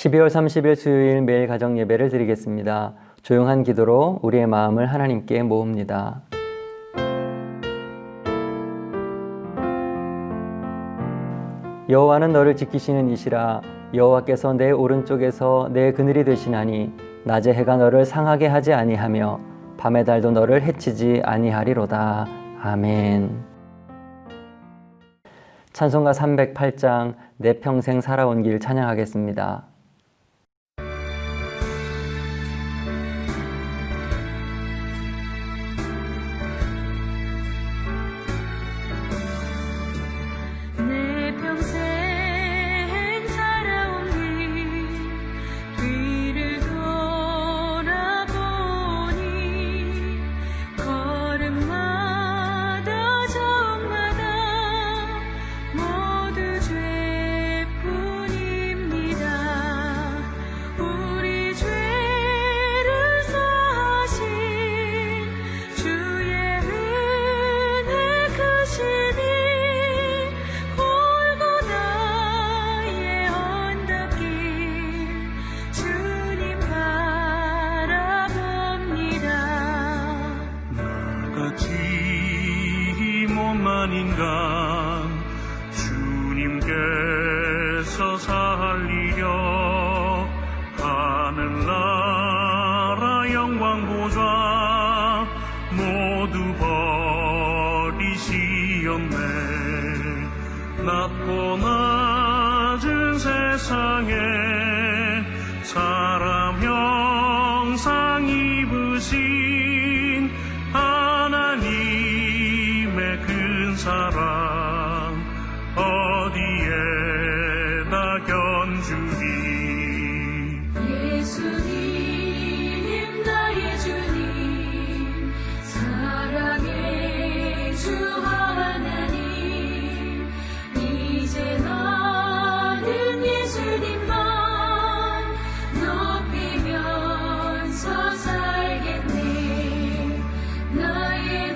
12월 30일 수요일 매일 가정 예배를 드리겠습니다. 조용한 기도로 우리의 마음을 하나님께 모읍니다. 여호와는 너를 지키시는 이시라. 여호와께서 내 오른쪽에서 내 그늘이 되시나니 낮에 해가 너를 상하게 하지 아니하며 밤의 달도 너를 해치지 아니하리로다. 아멘. 찬송가 308장 내 평생 살아온 길 찬양하겠습니다. 인간 주님께서 살리려 하늘나라 영광 보좌 모두 버리시었네. 낮고 낮은 세상에 사람 형상 입으신 하나님의 큰 사랑 어디에다 견주리. 예수님 나의 주님 사랑의 주 하나님 이제 나는 예수님만 높이면서 살겠네. 나의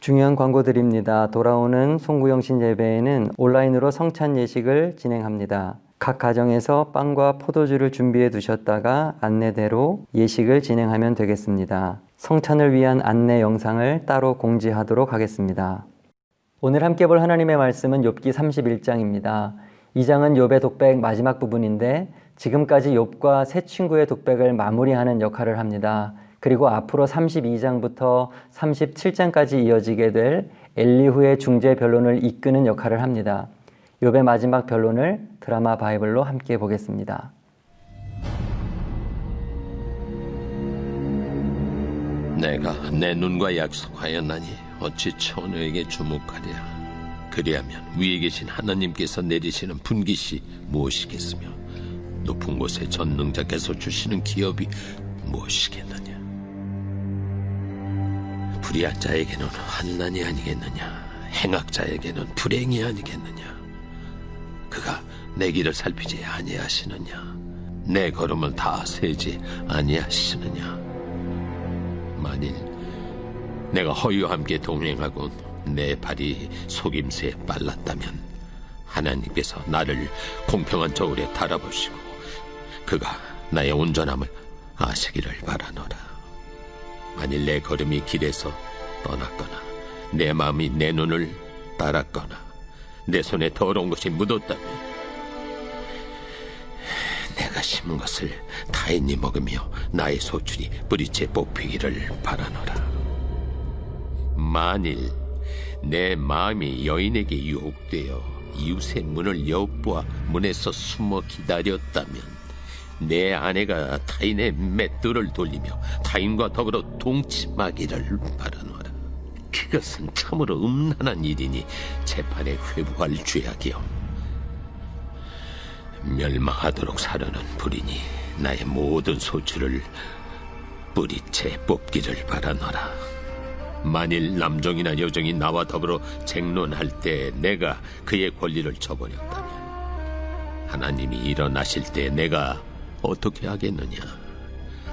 중요한 광고 드립니다. 돌아오는 송구영신 예배에는 온라인으로 성찬 예식을 진행합니다. 각 가정에서 빵과 포도주를 준비해 두셨다가 안내대로 예식을 진행하면 되겠습니다. 성찬을 위한 안내 영상을 따로 공지하도록 하겠습니다. 오늘 함께 볼 하나님의 말씀은 욥기 31장입니다. 이 장은 욥의 독백 마지막 부분인데 지금까지 욥과 세 친구의 독백을 마무리하는 역할을 합니다. 그리고 앞으로 32장부터 37장까지 이어지게 될 엘리후의 중재 변론을 이끄는 역할을 합니다. 욥의 마지막 변론을 드라마 바이블로 함께 보겠습니다. 내가 내 눈과 약속하였나니 어찌 처녀에게 주목하랴. 그리하면 위에 계신 하나님께서 내리시는 분깃이 무엇이겠으며 높은 곳에 전능자께서 주시는 기업이 무엇이겠느냐. 불의한 자에게는 환난이 아니겠느냐. 행악자에게는 불행이 아니겠느냐. 그가 내 길을 살피지 아니하시느냐. 내 걸음을 다 세지 아니하시느냐. 만일 내가 허위와 함께 동행하고 내 발이 속임수에 빨랐다면 하나님께서 나를 공평한 저울에 달아보시고 그가 나의 온전함을 아시기를 바라노라. 만일 내 걸음이 길에서 떠났거나 내 마음이 내 눈을 따랐거나 내 손에 더러운 것이 묻었다면 내가 심은 것을 타인이 먹으며 나의 소출이 뿌리째 뽑히기를 바라노라. 만일 내 마음이 여인에게 유혹되어 이웃의 문을 엿보아 문에서 숨어 기다렸다면 내 아내가 타인의 맷돌을 돌리며 타인과 더불어 동침하기를 바라노라. 그것은 참으로 음란한 일이니 재판에 회부할 죄악이요 멸망하도록 사려는 불이니 나의 모든 소출을 뿌리채 뽑기를 바라노라. 만일 남종이나 여종이 나와 더불어 쟁론할 때 내가 그의 권리를 저버렸다면 하나님이 일어나실 때 내가 어떻게 하겠느냐?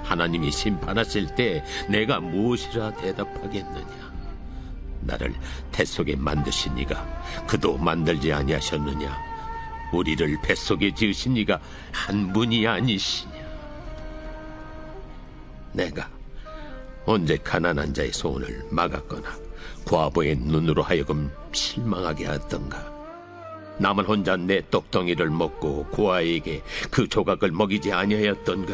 하나님이 심판하실 때 내가 무엇이라 대답하겠느냐? 나를 뱃속에 만드신 이가 그도 만들지 아니하셨느냐? 우리를 뱃속에 지으신 이가 한 분이 아니시냐? 내가 언제 가난한 자의 소원을 막았거나 과부의 눈으로 하여금 실망하게 하였던가? 나만 혼자 내 떡덩이를 먹고 고아에게 그 조각을 먹이지 아니하였던가?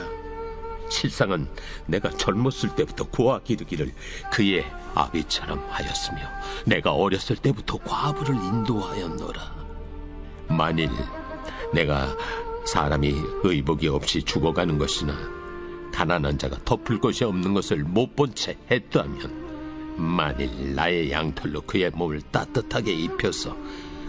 실상은 내가 젊었을 때부터 고아 기르기를 그의 아비처럼 하였으며 내가 어렸을 때부터 과부를 인도하였노라. 만일 내가 사람이 의복이 없이 죽어가는 것이나 가난한 자가 덮을 것이 없는 것을 못 본 채 했다면, 만일 나의 양털로 그의 몸을 따뜻하게 입혀서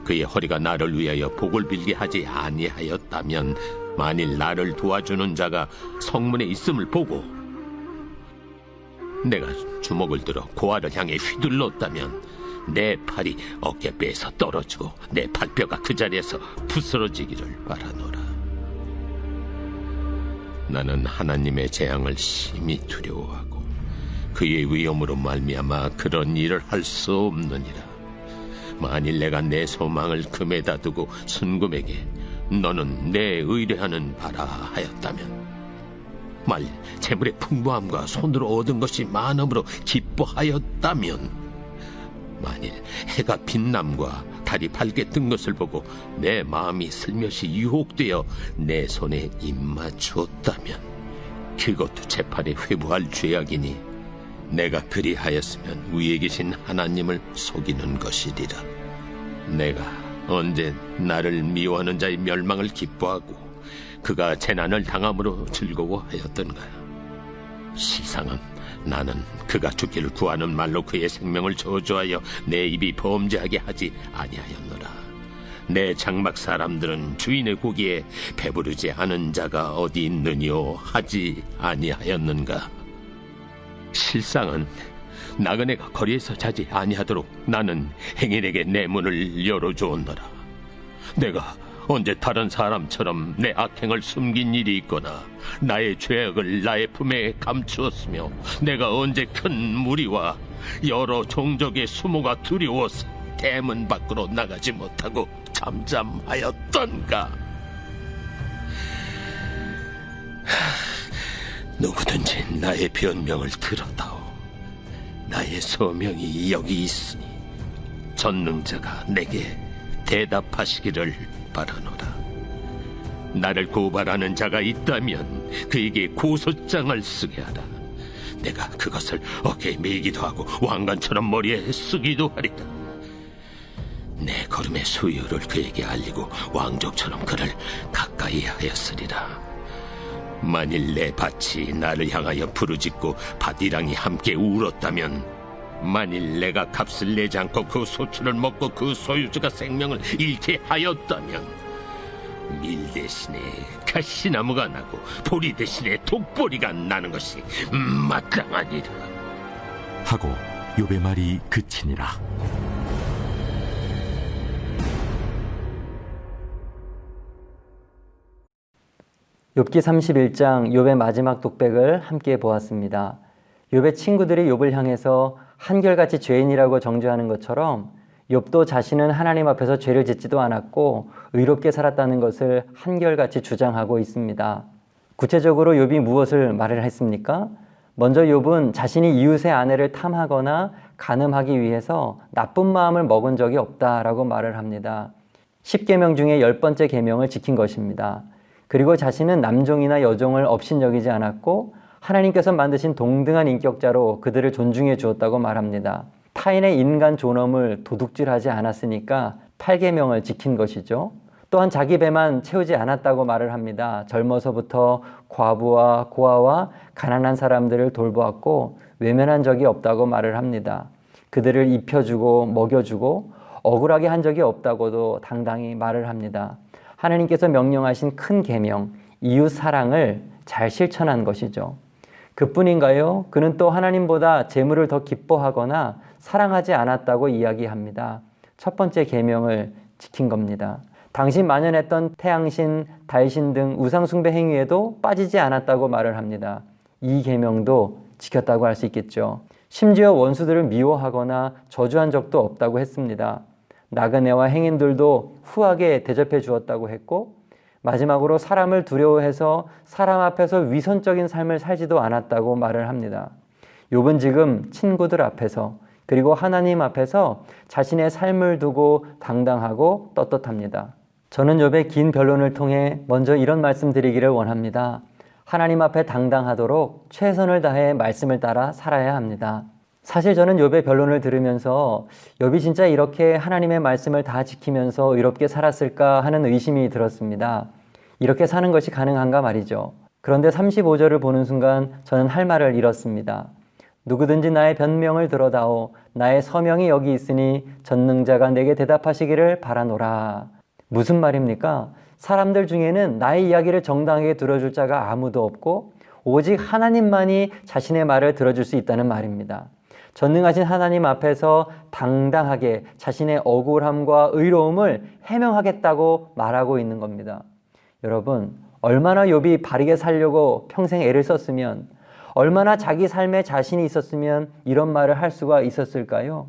그의 허리가 나를 위하여 복을 빌게 하지 아니하였다면, 만일 나를 도와주는 자가 성문에 있음을 보고 내가 주먹을 들어 고아를 향해 휘둘렀다면 내 팔이 어깨뼈에서 떨어지고 내 팔뼈가 그 자리에서 부스러지기를 바라노라. 나는 하나님의 재앙을 심히 두려워하고 그의 위엄으로 말미암아 그런 일을 할 수 없느니라. 만일 내가 내 소망을 금에다 두고 순금에게 너는 내 의뢰하는 바라 하였다면, 만일 재물의 풍부함과 손으로 얻은 것이 많음으로 기뻐하였다면, 만일 해가 빛남과 달이 밝게 뜬 것을 보고 내 마음이 슬며시 유혹되어 내 손에 입맞추었다면, 그것도 재판에 회부할 죄악이니 내가 그리하였으면 위에 계신 하나님을 속이는 것이리라. 내가 언제 나를 미워하는 자의 멸망을 기뻐하고 그가 재난을 당함으로 즐거워하였던가? 실상은 나는 그가 죽기를 구하는 말로 그의 생명을 저주하여 내 입이 범죄하게 하지 아니하였노라. 내 장막 사람들은 주인의 고기에 배부르지 않은 자가 어디 있느뇨 하지 아니하였는가? 실상은 나그네가 거리에서 자지 아니하도록 나는 행인에게 내 문을 열어주었노라. 내가 언제 다른 사람처럼 내 악행을 숨긴 일이 있거나 나의 죄악을 나의 품에 감추었으며, 내가 언제 큰 무리와 여러 종족의 수모가 두려워서 대문 밖으로 나가지 못하고 잠잠하였던가? 누구든지 나의 변명을 들었다오. 나의 소명이 여기 있으니 전능자가 내게 대답하시기를 바라노라. 나를 고발하는 자가 있다면 그에게 고소장을 쓰게 하라. 내가 그것을 어깨에 메기도 하고 왕관처럼 머리에 쓰기도 하리라. 내 걸음의 수요를 그에게 알리고 왕족처럼 그를 가까이 하였으리라. 만일 내 밭이 나를 향하여 부르짖고 밭이랑이 함께 울었다면, 만일 내가 값을 내지 않고 그 소출을 먹고 그 소유주가 생명을 잃게 하였다면, 밀 대신에 가시나무가 나고 보리 대신에 독보리가 나는 것이 마땅하니라. 하고 욥의 말이 그치니라. 욥기 31장 욥의 마지막 독백을 함께 보았습니다. 욥의 친구들이 욥을 향해서 한결같이 죄인이라고 정죄하는 것처럼 욥도 자신은 하나님 앞에서 죄를 짓지도 않았고 의롭게 살았다는 것을 한결같이 주장하고 있습니다. 구체적으로 욥이 무엇을 말을 했습니까? 먼저 욥은 자신이 이웃의 아내를 탐하거나 간음하기 위해서 나쁜 마음을 먹은 적이 없다라고 말을 합니다. 10계명 중에 10번째 계명을 지킨 것입니다. 그리고 자신은 남종이나 여종을 업신여기지 않았고 하나님께서 만드신 동등한 인격자로 그들을 존중해 주었다고 말합니다. 타인의 인간 존엄을 도둑질하지 않았으니까 8계명을 지킨 것이죠. 또한 자기 배만 채우지 않았다고 말을 합니다. 젊어서부터 과부와 고아와 가난한 사람들을 돌보았고 외면한 적이 없다고 말을 합니다. 그들을 입혀주고 먹여주고 억울하게 한 적이 없다고도 당당히 말을 합니다. 하나님께서 명령하신 큰 계명, 이웃 사랑을 잘 실천한 것이죠. 그뿐인가요? 그는 또 하나님보다 재물을 더 기뻐하거나 사랑하지 않았다고 이야기합니다. 첫 번째 계명을 지킨 겁니다. 당시 만연했던 태양신, 달신 등 우상숭배 행위에도 빠지지 않았다고 말을 합니다. 이 계명도 지켰다고 할 수 있겠죠. 심지어 원수들을 미워하거나 저주한 적도 없다고 했습니다. 나그네와 행인들도 후하게 대접해 주었다고 했고, 마지막으로 사람을 두려워해서 사람 앞에서 위선적인 삶을 살지도 않았다고 말을 합니다. 욥은 지금 친구들 앞에서 그리고 하나님 앞에서 자신의 삶을 두고 당당하고 떳떳합니다. 저는 욥의 긴 변론을 통해 먼저 이런 말씀 드리기를 원합니다. 하나님 앞에 당당하도록 최선을 다해 말씀을 따라 살아야 합니다. 사실 저는 욥의 변론을 들으면서 욥이 진짜 이렇게 하나님의 말씀을 다 지키면서 의롭게 살았을까 하는 의심이 들었습니다. 이렇게 사는 것이 가능한가 말이죠. 그런데 35절을 보는 순간 저는 할 말을 잃었습니다. 누구든지 나의 변명을 들어다오. 나의 서명이 여기 있으니 전능자가 내게 대답하시기를 바라노라. 무슨 말입니까? 사람들 중에는 나의 이야기를 정당하게 들어줄 자가 아무도 없고 오직 하나님만이 자신의 말을 들어줄 수 있다는 말입니다. 전능하신 하나님 앞에서 당당하게 자신의 억울함과 의로움을 해명하겠다고 말하고 있는 겁니다. 여러분, 얼마나 욥이 바르게 살려고 평생 애를 썼으면, 얼마나 자기 삶에 자신이 있었으면 이런 말을 할 수가 있었을까요?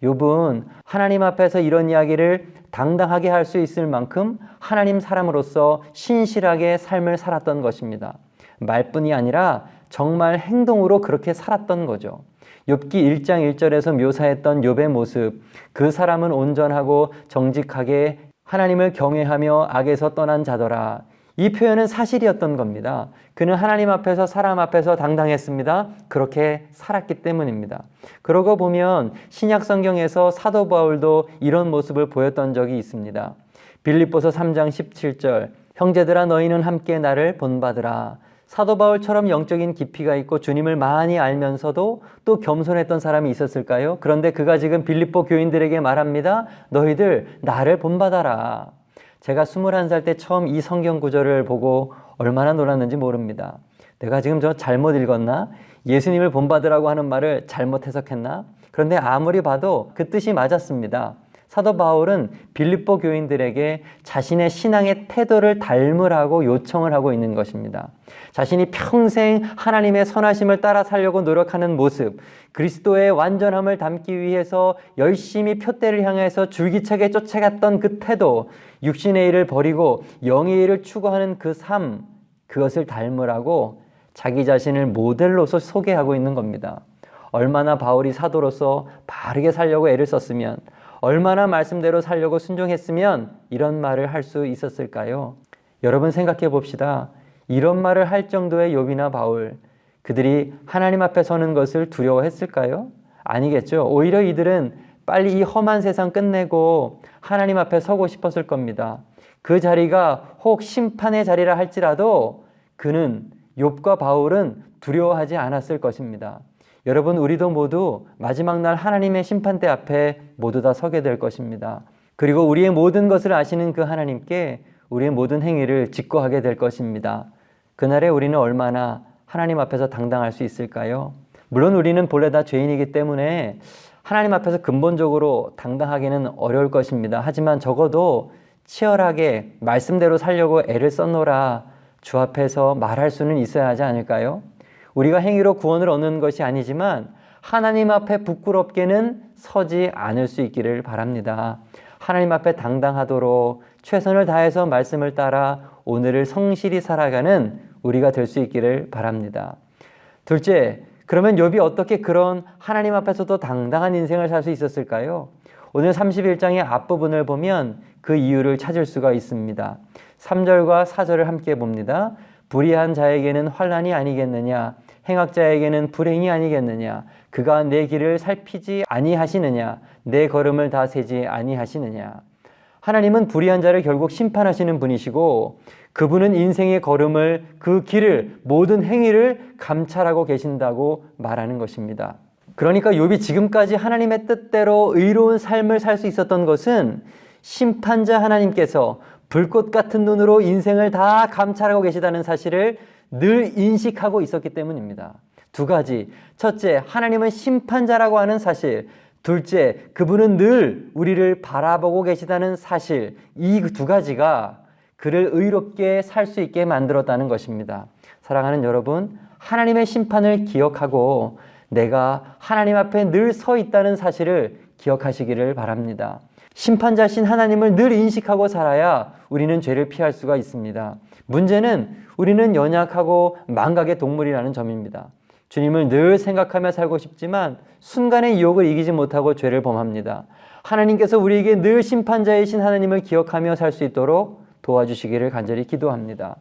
욥은 하나님 앞에서 이런 이야기를 당당하게 할 수 있을 만큼 하나님 사람으로서 신실하게 삶을 살았던 것입니다. 말뿐이 아니라 정말 행동으로 그렇게 살았던 거죠. 욥기 1장 1절에서 묘사했던 욥의 모습, 그 사람은 온전하고 정직하게 하나님을 경외하며 악에서 떠난 자더라. 이 표현은 사실이었던 겁니다. 그는 하나님 앞에서 사람 앞에서 당당했습니다. 그렇게 살았기 때문입니다. 그러고 보면 신약 성경에서 사도 바울도 이런 모습을 보였던 적이 있습니다. 빌립보서 3장 17절, 형제들아 너희는 함께 나를 본받으라. 사도 바울처럼 영적인 깊이가 있고 주님을 많이 알면서도 또 겸손했던 사람이 있었을까요? 그런데 그가 지금 빌립보 교인들에게 말합니다. 너희들 나를 본받아라. 제가 21살 때 처음 이 성경 구절을 보고 얼마나 놀랐는지 모릅니다. 내가 지금 저 잘못 읽었나? 예수님을 본받으라고 하는 말을 잘못 해석했나? 그런데 아무리 봐도 그 뜻이 맞았습니다. 사도 바울은 빌립보 교인들에게 자신의 신앙의 태도를 닮으라고 요청을 하고 있는 것입니다. 자신이 평생 하나님의 선하심을 따라 살려고 노력하는 모습, 그리스도의 완전함을 담기 위해서 열심히 표대를 향해서 줄기차게 쫓아갔던 그 태도, 육신의 일을 버리고 영의 일을 추구하는 그 삶, 그것을 닮으라고 자기 자신을 모델로서 소개하고 있는 겁니다. 얼마나 바울이 사도로서 바르게 살려고 애를 썼으면, 얼마나 말씀대로 살려고 순종했으면 이런 말을 할 수 있었을까요? 여러분 생각해 봅시다. 이런 말을 할 정도의 욥이나 바울, 그들이 하나님 앞에 서는 것을 두려워했을까요? 아니겠죠. 오히려 이들은 빨리 이 험한 세상 끝내고 하나님 앞에 서고 싶었을 겁니다. 그 자리가 혹 심판의 자리라 할지라도 그는, 욥과 바울은 두려워하지 않았을 것입니다. 여러분, 우리도 모두 마지막 날 하나님의 심판대 앞에 모두 다 서게 될 것입니다. 그리고 우리의 모든 것을 아시는 그 하나님께 우리의 모든 행위를 직고하게 될 것입니다. 그날에 우리는 얼마나 하나님 앞에서 당당할 수 있을까요? 물론 우리는 본래 다 죄인이기 때문에 하나님 앞에서 근본적으로 당당하기는 어려울 것입니다. 하지만 적어도 치열하게 말씀대로 살려고 애를 썼노라 주 앞에서 말할 수는 있어야 하지 않을까요? 우리가 행위로 구원을 얻는 것이 아니지만 하나님 앞에 부끄럽게는 서지 않을 수 있기를 바랍니다. 하나님 앞에 당당하도록 최선을 다해서 말씀을 따라 오늘을 성실히 살아가는 우리가 될 수 있기를 바랍니다. 둘째, 그러면 욥이 어떻게 그런 하나님 앞에서도 당당한 인생을 살 수 있었을까요? 오늘 31장의 앞부분을 보면 그 이유를 찾을 수가 있습니다. 3절과 4절을 함께 봅니다. 불의한 자에게는 환난이 아니겠느냐? 행악자에게는 불행이 아니겠느냐? 그가 내 길을 살피지 아니하시느냐? 내 걸음을 다 세지 아니하시느냐? 하나님은 불의한 자를 결국 심판하시는 분이시고 그분은 인생의 걸음을, 그 길을, 모든 행위를 감찰하고 계신다고 말하는 것입니다. 그러니까 욥이 지금까지 하나님의 뜻대로 의로운 삶을 살 수 있었던 것은 심판자 하나님께서 불꽃 같은 눈으로 인생을 다 감찰하고 계시다는 사실을 늘 인식하고 있었기 때문입니다. 두 가지. 첫째, 하나님은 심판자라고 하는 사실. 둘째, 그분은 늘 우리를 바라보고 계시다는 사실. 이 두 가지가 그를 의롭게 살 수 있게 만들었다는 것입니다. 사랑하는 여러분, 하나님의 심판을 기억하고 내가 하나님 앞에 늘 서 있다는 사실을 기억하시기를 바랍니다. 심판자신 하나님을 늘 인식하고 살아야 우리는 죄를 피할 수가 있습니다. 문제는 우리는 연약하고 망각의 동물이라는 점입니다. 주님을 늘 생각하며 살고 싶지만 순간의 유혹을 이기지 못하고 죄를 범합니다. 하나님께서 우리에게 늘 심판자이신 하나님을 기억하며 살 수 있도록 도와주시기를 간절히 기도합니다.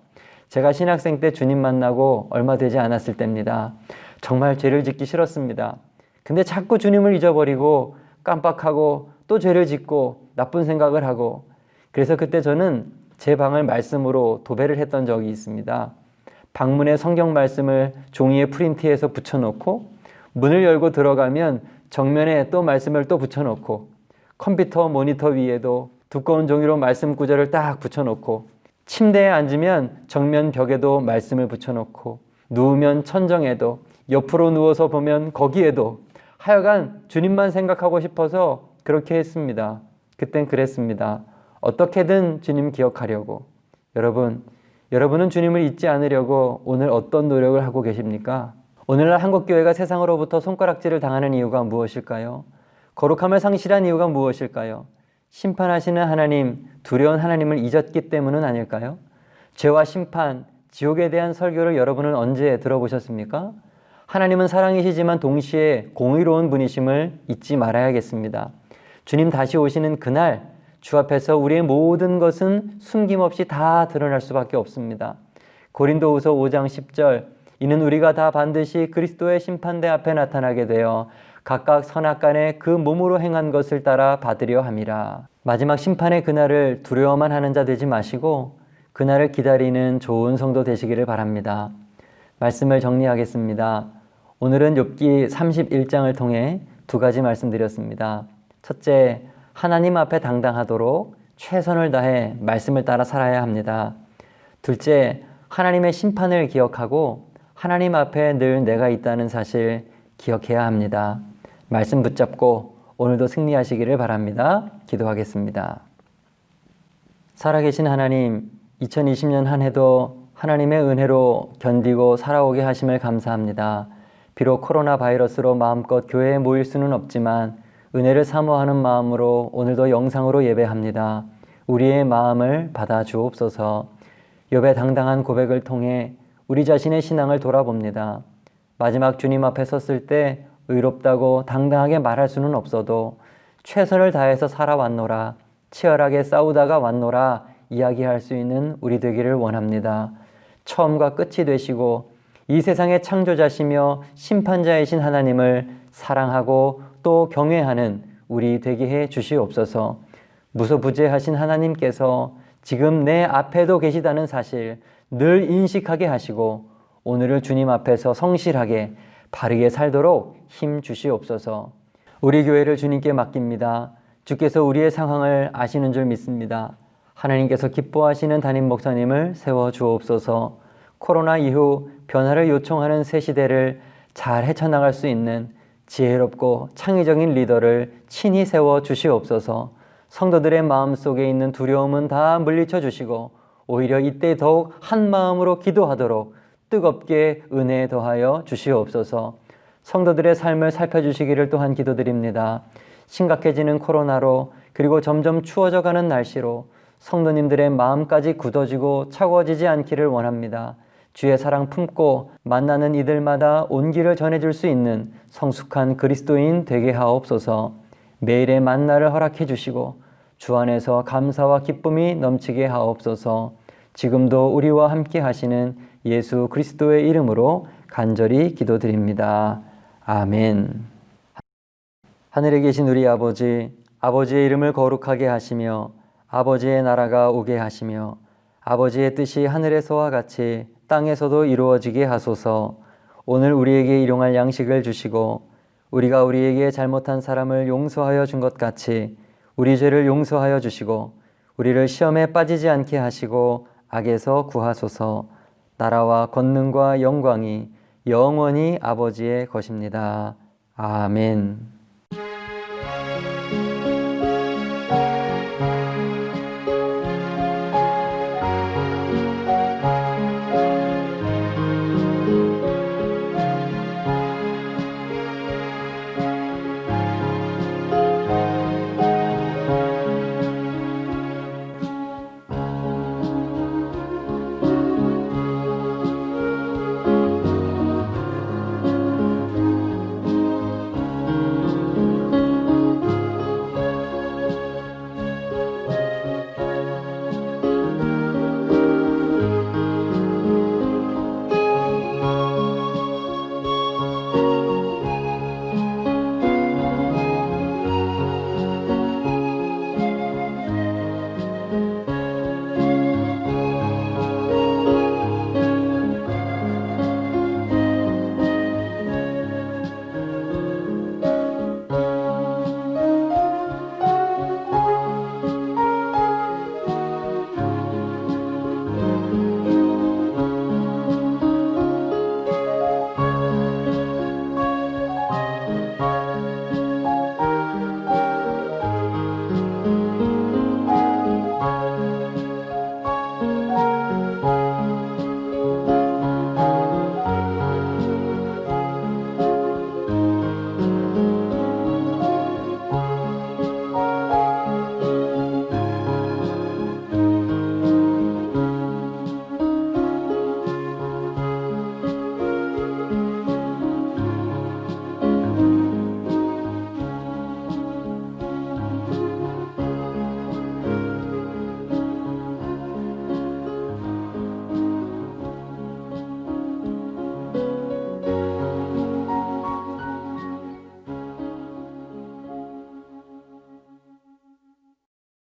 제가 신학생 때 주님 만나고 얼마 되지 않았을 때입니다. 정말 죄를 짓기 싫었습니다. 근데 자꾸 주님을 잊어버리고 깜빡하고 또 죄를 짓고 나쁜 생각을 하고, 그래서 그때 저는 제 방을 말씀으로 도배를 했던 적이 있습니다. 방문에 성경 말씀을 종이에 프린트해서 붙여놓고, 문을 열고 들어가면 정면에 또 말씀을 또 붙여놓고, 컴퓨터 모니터 위에도 두꺼운 종이로 말씀 구절을 딱 붙여놓고, 침대에 앉으면 정면 벽에도 말씀을 붙여놓고, 누우면 천정에도, 옆으로 누워서 보면 거기에도, 하여간 주님만 생각하고 싶어서 그렇게 했습니다. 그땐 그랬습니다. 어떻게든 주님 기억하려고. 여러분은 주님을 잊지 않으려고 오늘 어떤 노력을 하고 계십니까? 오늘날 한국교회가 세상으로부터 손가락질을 당하는 이유가 무엇일까요? 거룩함을 상실한 이유가 무엇일까요? 심판하시는 하나님, 두려운 하나님을 잊었기 때문은 아닐까요? 죄와 심판, 지옥에 대한 설교를 여러분은 언제 들어보셨습니까? 하나님은 사랑이시지만 동시에 공의로운 분이심을 잊지 말아야겠습니다. 주님 다시 오시는 그날 주 앞에서 우리의 모든 것은 숨김없이 다 드러날 수밖에 없습니다. 고린도후서 5장 10절, 이는 우리가 다 반드시 그리스도의 심판대 앞에 나타나게 되어 각각 선악간에 그 몸으로 행한 것을 따라 받으려 함이라. 마지막 심판의 그날을 두려워만 하는 자 되지 마시고 그날을 기다리는 좋은 성도 되시기를 바랍니다. 말씀을 정리하겠습니다. 오늘은 욥기 31장을 통해 두 가지 말씀드렸습니다. 첫째, 하나님 앞에 당당하도록 최선을 다해 말씀을 따라 살아야 합니다. 둘째, 하나님의 심판을 기억하고 하나님 앞에 늘 내가 있다는 사실 기억해야 합니다. 말씀 붙잡고 오늘도 승리하시기를 바랍니다. 기도하겠습니다. 살아계신 하나님, 2020년 한 해도 하나님의 은혜로 견디고 살아오게 하심을 감사합니다. 비록 코로나 바이러스로 마음껏 교회에 모일 수는 없지만 은혜를 사모하는 마음으로 오늘도 영상으로 예배합니다. 우리의 마음을 받아 주옵소서. 욥의 당당한 고백을 통해 우리 자신의 신앙을 돌아봅니다. 마지막 주님 앞에 섰을 때 의롭다고 당당하게 말할 수는 없어도 최선을 다해서 살아왔노라, 치열하게 싸우다가 왔노라 이야기할 수 있는 우리 되기를 원합니다. 처음과 끝이 되시고 이 세상의 창조자시며 심판자이신 하나님을 사랑하고 또 경외하는 우리 되게 해 주시옵소서. 무소부재하신 하나님께서 지금 내 앞에도 계시다는 사실 늘 인식하게 하시고 오늘을 주님 앞에서 성실하게 바르게 살도록 힘 주시옵소서. 우리 교회를 주님께 맡깁니다. 주께서 우리의 상황을 아시는 줄 믿습니다. 하나님께서 기뻐하시는 담임 목사님을 세워 주옵소서. 코로나 이후 변화를 요청하는 새 시대를 잘 헤쳐나갈 수 있는 지혜롭고 창의적인 리더를 친히 세워 주시옵소서. 성도들의 마음속에 있는 두려움은 다 물리쳐 주시고 오히려 이때 더욱 한 마음으로 기도하도록 뜨겁게 은혜 더하여 주시옵소서. 성도들의 삶을 살펴주시기를 또한 기도드립니다. 심각해지는 코로나로 그리고 점점 추워져가는 날씨로 성도님들의 마음까지 굳어지고 차가워지지 않기를 원합니다. 주의 사랑 품고 만나는 이들마다 온기를 전해줄 수 있는 성숙한 그리스도인 되게 하옵소서. 매일의 만나를 허락해 주시고 주 안에서 감사와 기쁨이 넘치게 하옵소서. 지금도 우리와 함께 하시는 예수 그리스도의 이름으로 간절히 기도드립니다. 아멘. 하늘에 계신 우리 아버지, 아버지의 이름을 거룩하게 하시며 아버지의 나라가 오게 하시며 아버지의 뜻이 하늘에서와 같이 땅에서도 이루어지게 하소서. 오늘 우리에게 일용할 양식을 주시고 우리가 우리에게 잘못한 사람을 용서하여 준 것 같이 우리 죄를 용서하여 주시고 우리를 시험에 빠지지 않게 하시고 악에서 구하소서. 나라와 권능과 영광이 영원히 아버지의 것입니다. 아멘.